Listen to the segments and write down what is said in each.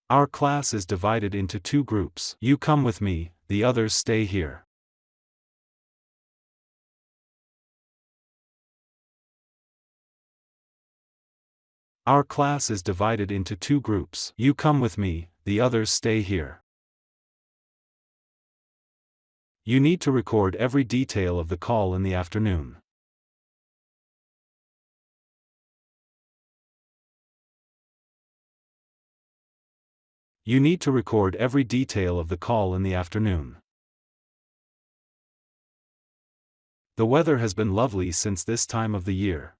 Our class is divided into two groups. You come with me, the others stay here. Our class is divided into two groups. You come with me, the others stay here. You need to record every detail of the call in the afternoon. You need to record every detail of the call in the afternoon. The weather has been lovely since this time of the year.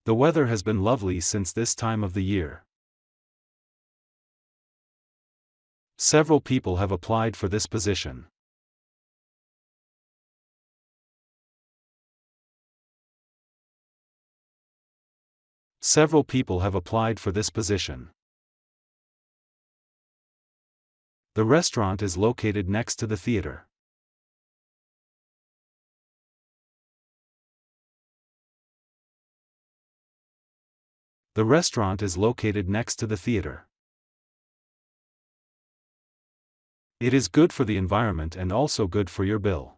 The weather has been lovely since this time of the year. Several people have applied for this position. Several people have applied for this position. The restaurant is located next to the theater. The restaurant is located next to the theater. It is good for the environment and also good for your bill.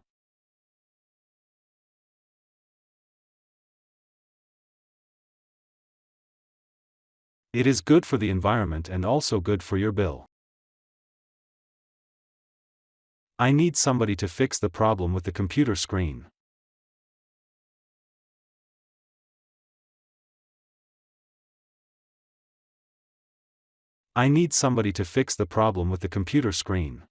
It is good for the environment and also good for your bill. I need somebody to fix the problem with the computer screen. I need somebody to fix the problem with the computer screen.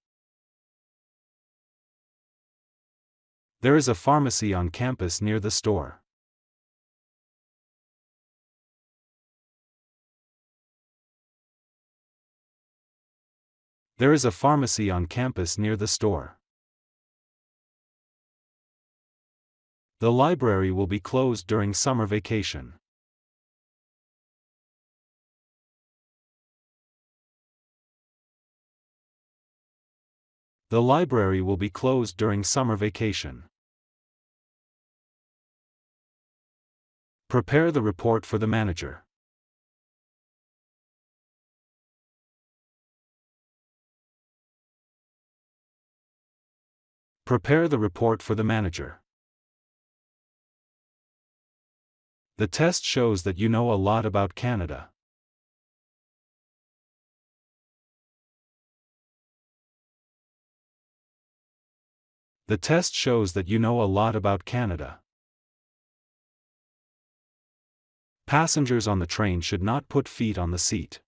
There is a pharmacy on campus near the store. There is a pharmacy on campus near the store. The library will be closed during summer vacation. The library will be closed during summer vacation. Prepare the report for the manager. Prepare the report for the manager. The test shows that you know a lot about Canada. The test shows that you know a lot about Canada. Passengers on the train should not put feet on the seat.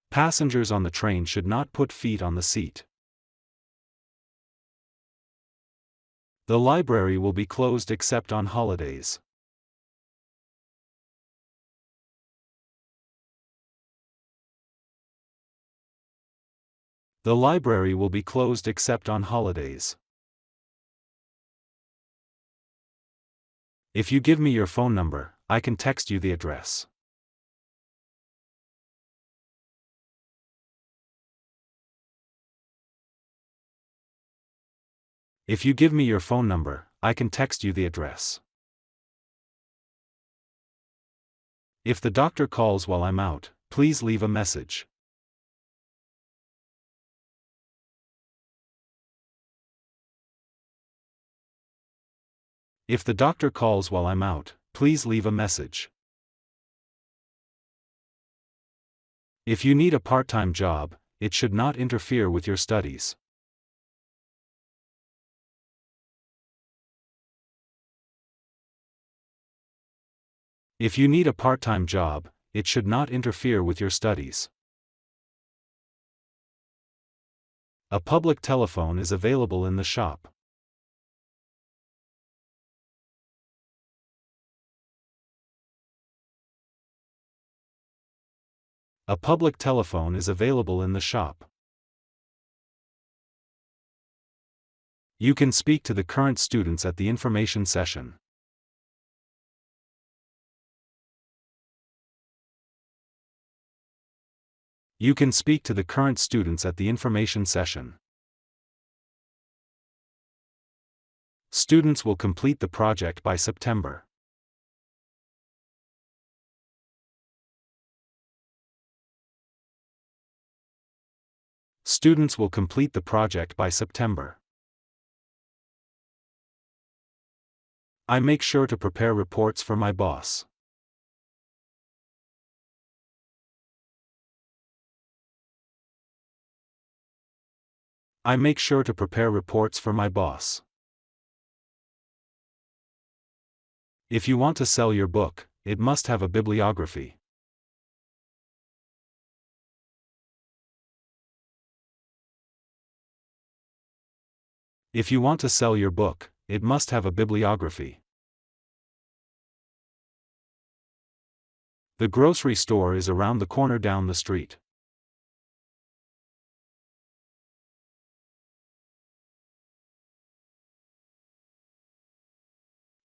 Passengers on the train should not put feet on the seat. The library will be closed except on holidays. The library will be closed except on holidays. If you give me your phone number, I can text you the address. If you give me your phone number, I can text you the address. If the doctor calls while I'm out, please leave a message. If the doctor calls while I'm out, please leave a message. If you need a part-time job, it should not interfere with your studies. If you need a part-time job, it should not interfere with your studies. A public telephone is available in the shop. A public telephone is available in the shop. You can speak to the current students at the information session. You can speak to the current students at the information session. Students will complete the project by September. Students will complete the project by September. I make sure to prepare reports for my boss. I make sure to prepare reports for my boss. If you want to sell your book, it must have a bibliography. If you want to sell your book, it must have a bibliography. The grocery store is around the corner down the street.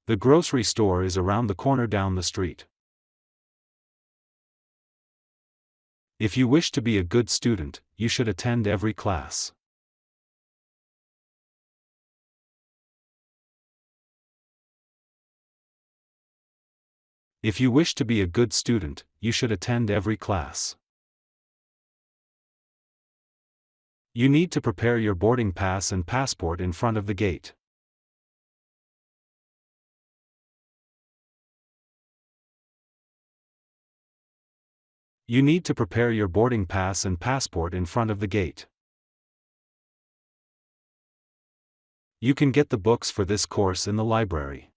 The grocery store is around the corner down the street. If you wish to be a good student, you should attend every class. If you wish to be a good student, you should attend every class. You need to prepare your boarding pass and passport in front of the gate. You need to prepare your boarding pass and passport in front of the gate. You can get the books for this course in the library.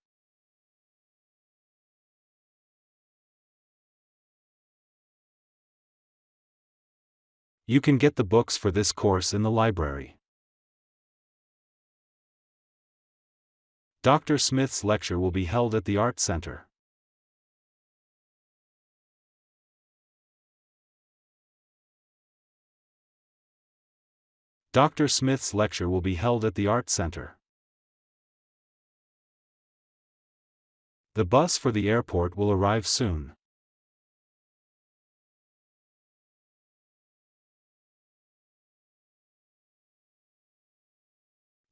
You can get the books for this course in the library. Dr. Smith's lecture will be held at the Art Center. Dr. Smith's lecture will be held at the Art Center. The bus for the airport will arrive soon.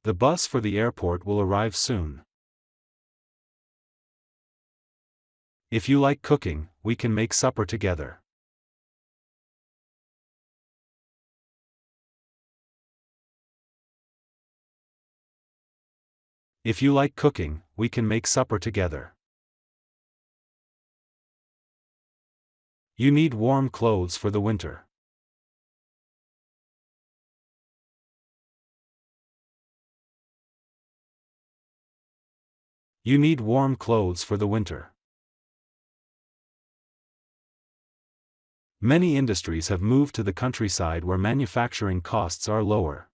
The bus for the airport will arrive soon. If you like cooking, we can make supper together. If you like cooking, we can make supper together. You need warm clothes for the winter. You need warm clothes for the winter. Many industries have moved to the countryside where manufacturing costs are lower.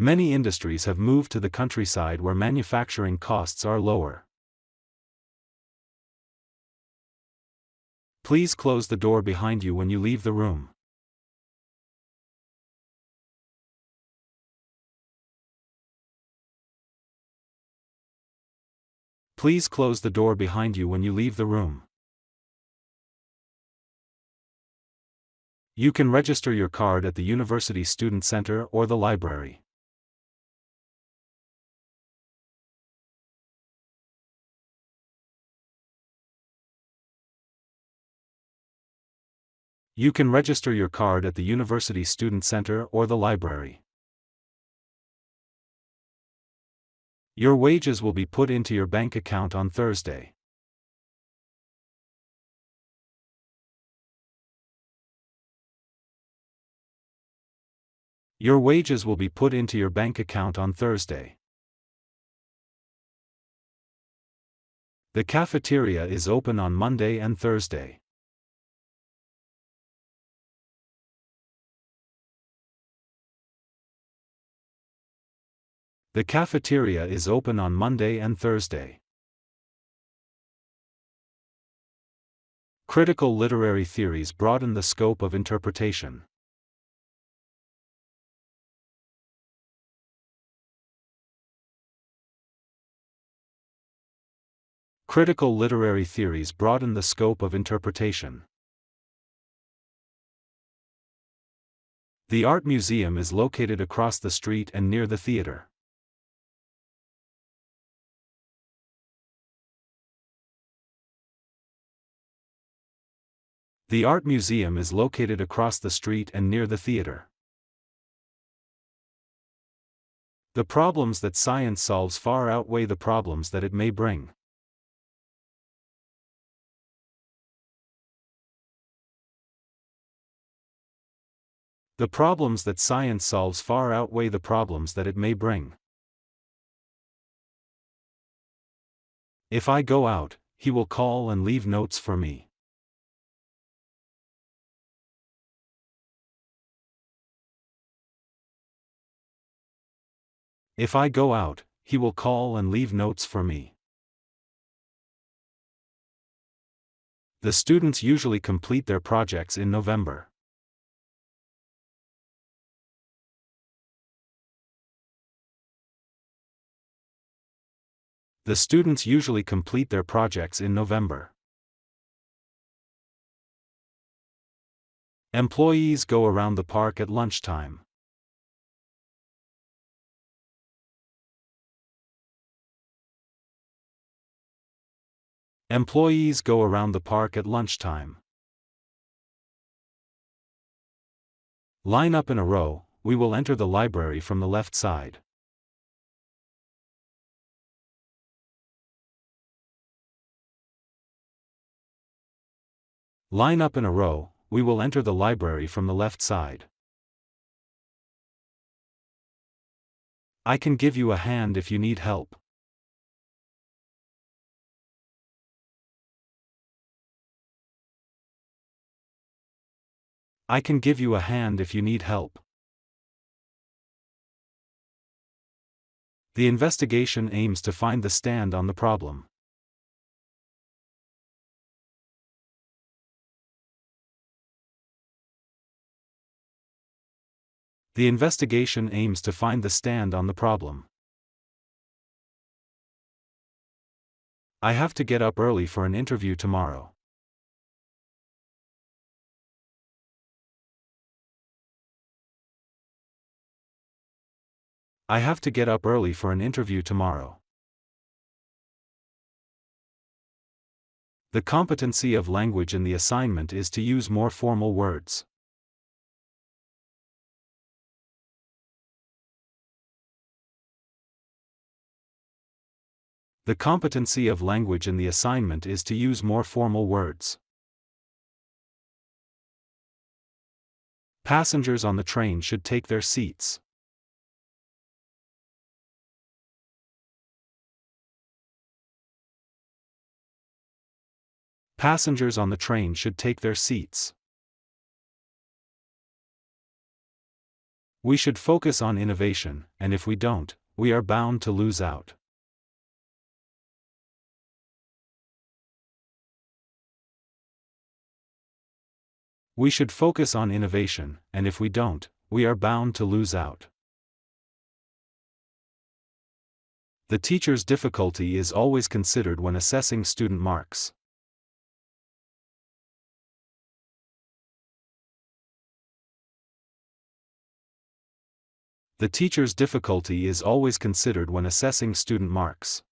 Many industries have moved to the countryside where manufacturing costs are lower. Please close the door behind you when you leave the room. Please close the door behind you when you leave the room. You can register your card at the University Student Center or the library. You can register your card at the University Student Center or the library. Your wages will be put into your bank account on Thursday. Your wages will be put into your bank account on Thursday. The cafeteria is open on Monday and Thursday. The cafeteria is open on Monday and Thursday. Critical literary theories broaden the scope of interpretation. Critical literary theories broaden the scope of interpretation. The art museum is located across the street and near the theater. The art museum is located across the street and near the theater. The problems that science solves far outweigh the problems that it may bring. The problems that science solves far outweigh the problems that it may bring. If I go out, he will call and leave notes for me. If I go out, he will call and leave notes for me. The students usually complete their projects in November. The students usually complete their projects in November. Employees go around the park at lunchtime. Employees go around the park at lunchtime. Line up in a row, we will enter the library from the left side. Line up in a row, we will enter the library from the left side. I can give you a hand if you need help. I can give you a hand if you need help. The investigation aims to find the stand on the problem. The investigation aims to find the stand on the problem. I have to get up early for an interview tomorrow. I have to get up early for an interview tomorrow. The competency of language in the assignment is to use more formal words. The competency of language in the assignment is to use more formal words. Passengers on the train should take their seats. Passengers on the train should take their seats. We should focus on innovation, and if we don't, we are bound to lose out. We should focus on innovation, and if we don't, we are bound to lose out. The teacher's difficulty is always considered when assessing student marks. The teacher's difficulty is always considered when assessing student marks.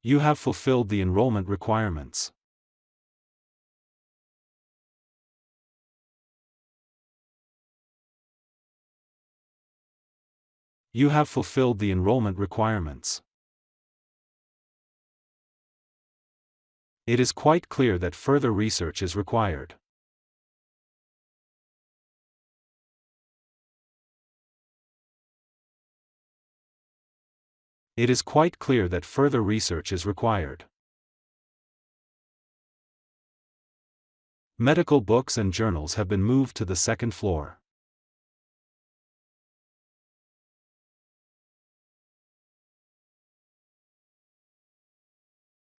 You have fulfilled the enrollment requirements. You have fulfilled the enrollment requirements. It is quite clear that further research is required. It is quite clear that further research is required. Medical books and journals have been moved to the second floor.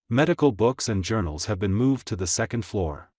Medical books and journals have been moved to the second floor.